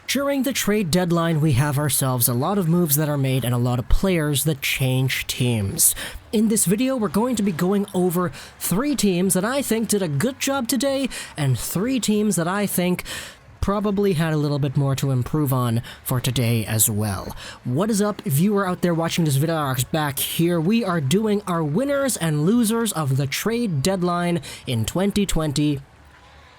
During the trade deadline, we have ourselves a lot of moves that are made and a lot of players that change teams. In this video, we're going to be going over 3 teams that I think did a good job today, and 3 teams that I think probably had a little bit more to improve on for today as well. What is up, viewer out there watching this video? Back here, we are doing our winners and losers of the trade deadline in 2020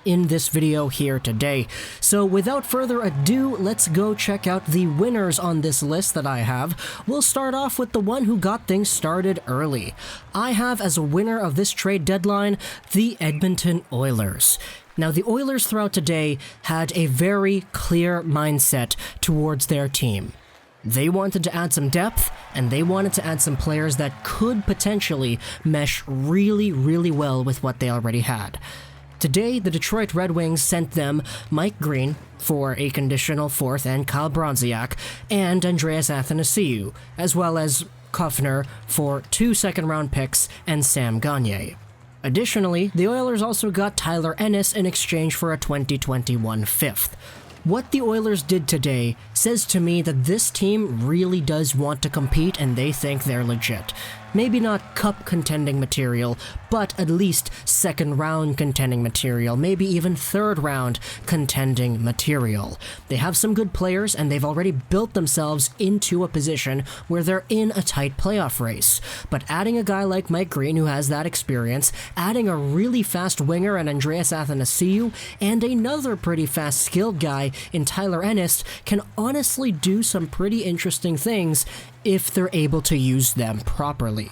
in this video here today. So without further ado, let's go check out the winners on this list that I have. We'll start off with the one who got things started early. I have as a winner of this trade deadline, the Edmonton Oilers. Now, the Oilers throughout today had a very clear mindset towards their team. They wanted to add some depth, and they wanted to add some players that could potentially mesh really well with what they already had. Today, the Detroit Red Wings sent them Mike Green for a conditional 4th and Kyle Bronziak, and Andreas Athanasiou, as well as Kufner for 2 second-round picks and Sam Gagner. Additionally, the Oilers also got Tyler Ennis in exchange for a 2021 5th. What the Oilers did today says to me that this team really does want to compete and they think they're legit. Maybe not cup contending material, but at least 2nd round contending material, maybe even 3rd round contending material. They have some good players and they've already built themselves into a position where they're in a tight playoff race. But adding a guy like Mike Green who has that experience, adding a really fast winger in Andreas Athanasiou, and another pretty fast skilled guy in Tyler Ennis can honestly do some pretty interesting things if they're able to use them properly.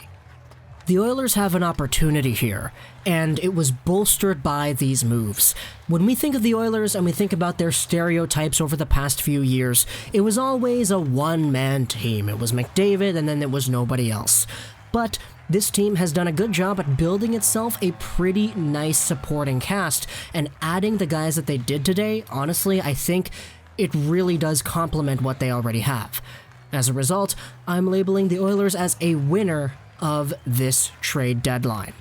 The Oilers have an opportunity here, and it was bolstered by these moves. When we think of the Oilers and we think about their stereotypes over the past few years, it was always a one-man team. It was McDavid and then there was nobody else. But this team has done a good job at building itself a pretty nice supporting cast, and adding the guys that they did today, honestly, I think it really does complement what they already have. As a result, I'm labeling the Oilers as a winner of this trade deadline.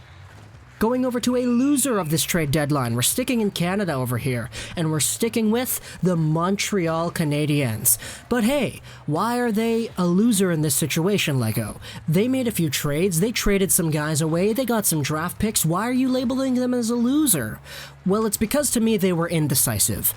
Going over to a loser of this trade deadline, we're sticking in Canada over here, and we're sticking with the Montreal Canadiens. But hey, why are they a loser in this situation, Lego? They made a few trades, they traded some guys away, they got some draft picks. Why are you labeling them as a loser? Well, it's because to me they were indecisive.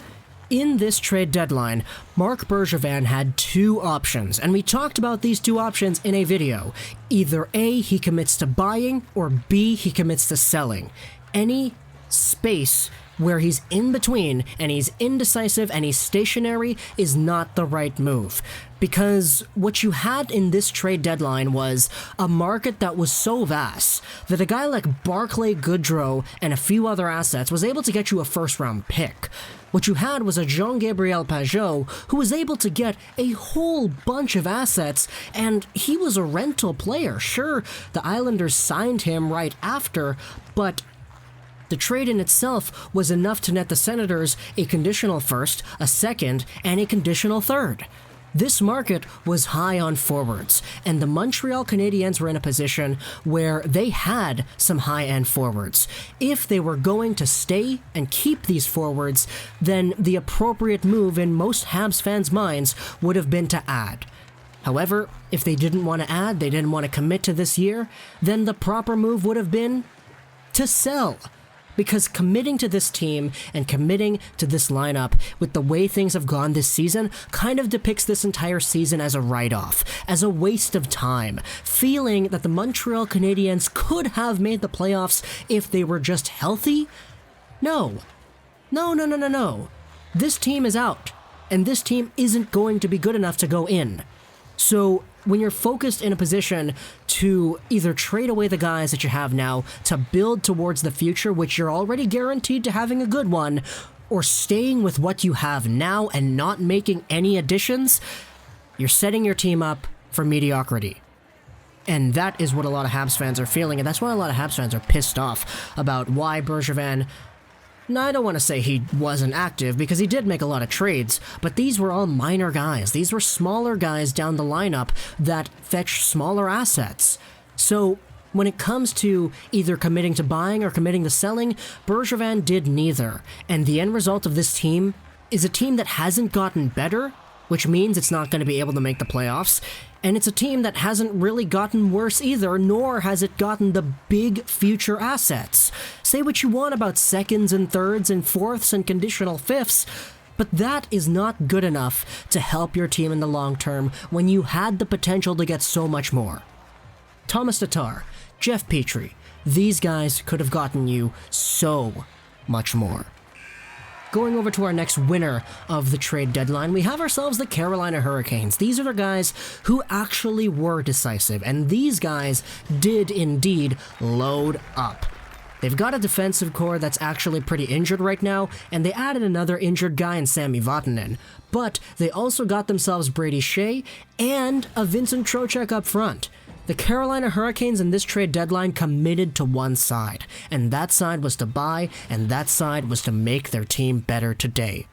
In this trade deadline, Marc Bergevin had 2 options, and we talked about these 2 options in a video. Either A, he commits to buying, or B, he commits to selling. Any space where he's in between, and he's indecisive, and he's stationary, is not the right move. Because what you had in this trade deadline was a market that was so vast that a guy like Barclay Goodrow and a few other assets was able to get you a 1st-round pick. What you had was a Jean-Gabriel Pageau who was able to get a whole bunch of assets, and he was a rental player. Sure, the Islanders signed him right after, but the trade in itself was enough to net the Senators a conditional 1st, a 2nd, and a conditional 3rd. This market was high on forwards, and the Montreal Canadiens were in a position where they had some high-end forwards. If they were going to stay and keep these forwards, then the appropriate move in most Habs fans' minds would have been to add. However, if they didn't want to add, they didn't want to commit to this year, then the proper move would have been to sell. Because committing to this team and committing to this lineup with the way things have gone this season kind of depicts this entire season as a write-off, as a waste of time, feeling that the Montreal Canadiens could have made the playoffs if they were just healthy. No. This team is out, and this team isn't going to be good enough to go in. So when you're focused in a position to either trade away the guys that you have now to build towards the future, which you're already guaranteed to having a good one, or staying with what you have now and not making any additions, you're setting your team up for mediocrity. And that is what a lot of Habs fans are feeling, and that's why a lot of Habs fans are pissed off about why Bergevin No, I don't want to say he wasn't active, because he did make a lot of trades, but these were all minor guys. These were smaller guys down the lineup that fetch smaller assets. So when it comes to either committing to buying or committing to selling, Bergevin did neither, and the end result of this team is a team that hasn't gotten better, which means it's not going to be able to make the playoffs, and it's a team that hasn't really gotten worse either, nor has it gotten the big future assets. Say what you want about seconds and thirds and fourths and conditional fifths, but that is not good enough to help your team in the long term when you had the potential to get so much more. Thomas Tatar, Jeff Petrie, these guys could have gotten you so much more. Going over to our next winner of the trade deadline, we have ourselves the Carolina Hurricanes. These are the guys who actually were decisive, and these guys did indeed load up. They've got a defensive core that's actually pretty injured right now, and they added another injured guy in Sami Vatanen. But they also got themselves Brady Shea and a Vincent Trocheck up front. The Carolina Hurricanes in this trade deadline committed to one side, and that side was to buy, and that side was to make their team better today.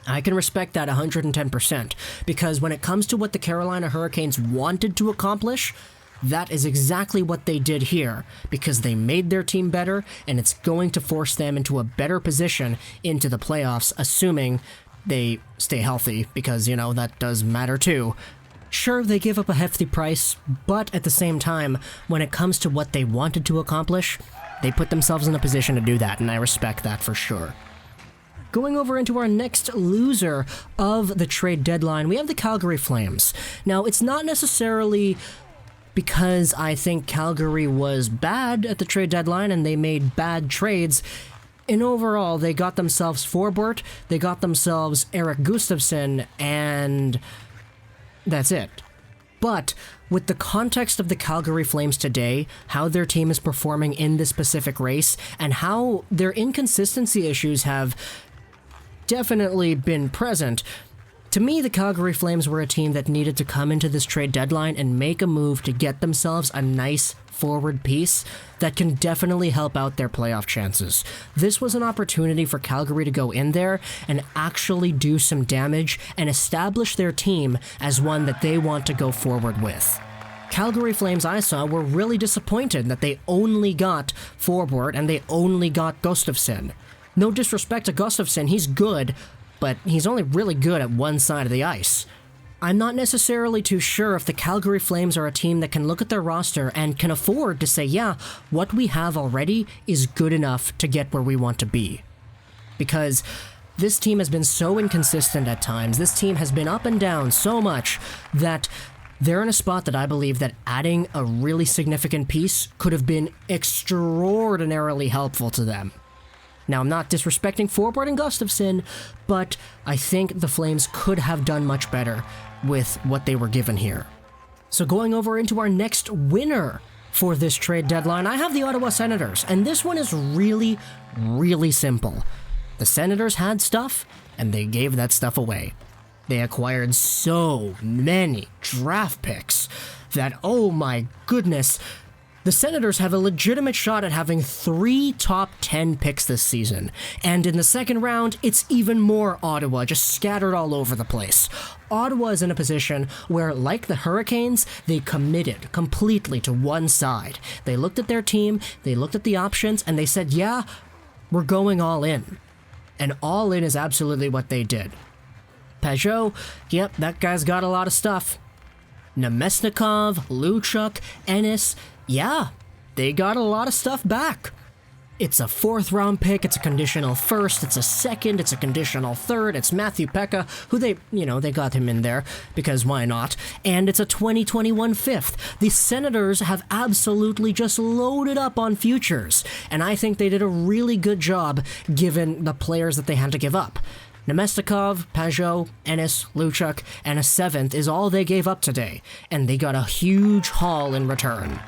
I can respect that 110%, because when it comes to what the Carolina Hurricanes wanted to accomplish, that is exactly what they did here, because they made their team better, and it's going to force them into a better position into the playoffs, assuming they stay healthy, because, that does matter too. Sure, they give up a hefty price, but at the same time, when it comes to what they wanted to accomplish, they put themselves in a position to do that, and I respect that for sure. Going over into our next loser of the trade deadline, we have the Calgary Flames. Now, it's not necessarily because I think Calgary was bad at the trade deadline and they made bad trades. In overall, they got themselves Forbort, they got themselves Erik Gustafsson, and that's it. But with the context of the Calgary Flames today, how their team is performing in this specific race, and how their inconsistency issues have definitely been present, to me, the Calgary Flames were a team that needed to come into this trade deadline and make a move to get themselves a nice forward piece that can definitely help out their playoff chances. This was an opportunity for Calgary to go in there and actually do some damage and establish their team as one that they want to go forward with. Calgary Flames, I saw, were really disappointed that they only got Forbort and they only got Gustafsson. No disrespect to Gustafsson, he's good, but he's only really good at one side of the ice. I'm not necessarily too sure if the Calgary Flames are a team that can look at their roster and can afford to say, yeah, what we have already is good enough to get where we want to be. Because this team has been so inconsistent at times, this team has been up and down so much that they're in a spot that I believe that adding a really significant piece could have been extraordinarily helpful to them. Now, I'm not disrespecting Forbort and Gustafsson, but I think the Flames could have done much better with what they were given here. So going over into our next winner for this trade deadline, I have the Ottawa Senators, and this one is really, really simple. The Senators had stuff, and they gave that stuff away. They acquired so many draft picks that, oh my goodness, the Senators have a legitimate shot at having 3 top 10 picks this season. And in the second round, it's even more Ottawa, just scattered all over the place. Ottawa is in a position where, like the Hurricanes, they committed completely to one side. They looked at their team, they looked at the options, and they said, yeah, we're going all in. And all in is absolutely what they did. Peugeot, yep, that guy's got a lot of stuff. Nemesnikov, Luchuk, Ennis, yeah, they got a lot of stuff back. It's a 4th round pick, it's a conditional 1st, it's a 2nd, it's a conditional 3rd, it's Matthew Pekka, who they got him in there, because why not? And it's a 2021 5th. The Senators have absolutely just loaded up on futures, and I think they did a really good job given the players that they had to give up. Nemesnikov, Peugeot, Ennis, Luchuk, and a 7th is all they gave up today, and they got a huge haul in return.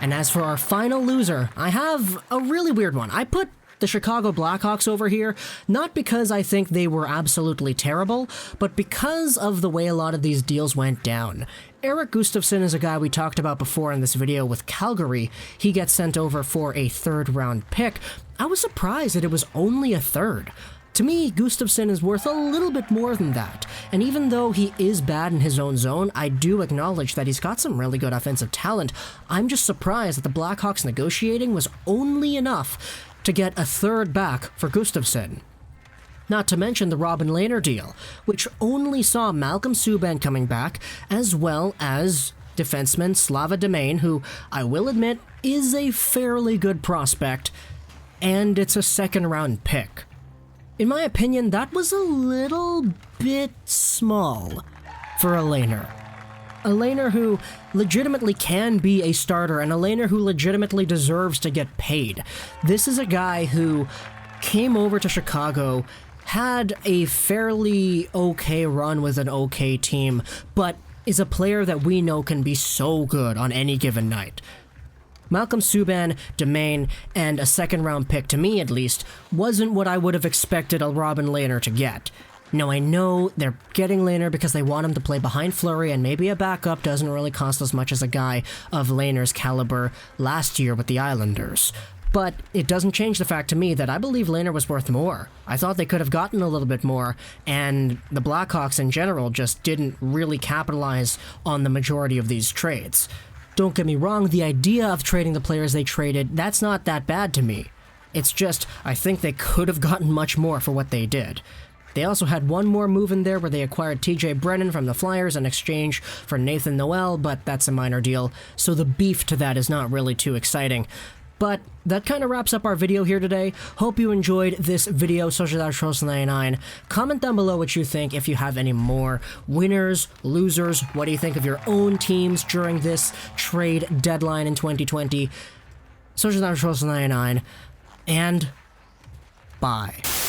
And as for our final loser, I have a really weird one. I put the Chicago Blackhawks over here, not because I think they were absolutely terrible, but because of the way a lot of these deals went down. Erik Gustafsson is a guy we talked about before in this video with Calgary. He gets sent over for a 3rd round pick. I was surprised that it was only a 3rd. To me, Gustafsson is worth a little bit more than that, and even though he is bad in his own zone, I do acknowledge that he's got some really good offensive talent. I'm just surprised that the Blackhawks negotiating was only enough to get a 3rd back for Gustafsson. Not to mention the Robin Lehner deal, which only saw Malcolm Subban coming back, as well as defenseman Slava Domain, who I will admit is a fairly good prospect, and it's a second-round pick. In my opinion, that was a little bit small for a Lehner. A Lehner who legitimately can be a starter, and a Lehner who legitimately deserves to get paid. This is a guy who came over to Chicago, had a fairly okay run with an okay team, but is a player that we know can be so good on any given night. Malcolm Subban, Domain, and a second-round pick, to me at least, wasn't what I would have expected a Robin Lehner to get. Now, I know they're getting Lehner because they want him to play behind Fleury, and maybe a backup doesn't really cost as much as a guy of Lehner's caliber last year with the Islanders. But it doesn't change the fact to me that I believe Lehner was worth more. I thought they could have gotten a little bit more, and the Blackhawks in general just didn't really capitalize on the majority of these trades. Don't get me wrong, the idea of trading the players they traded, that's not that bad to me. It's just, I think they could have gotten much more for what they did. They also had one more move in there where they acquired TJ Brennan from the Flyers in exchange for Nathan Noel, but that's a minor deal, so the beef to that is not really too exciting. But that kind of wraps up our video here today. Hope you enjoyed this video, Sociedade 99. Comment down below what you think if you have any more winners, losers. What do you think of your own teams during this trade deadline in 2020? Sociedade 99, and bye.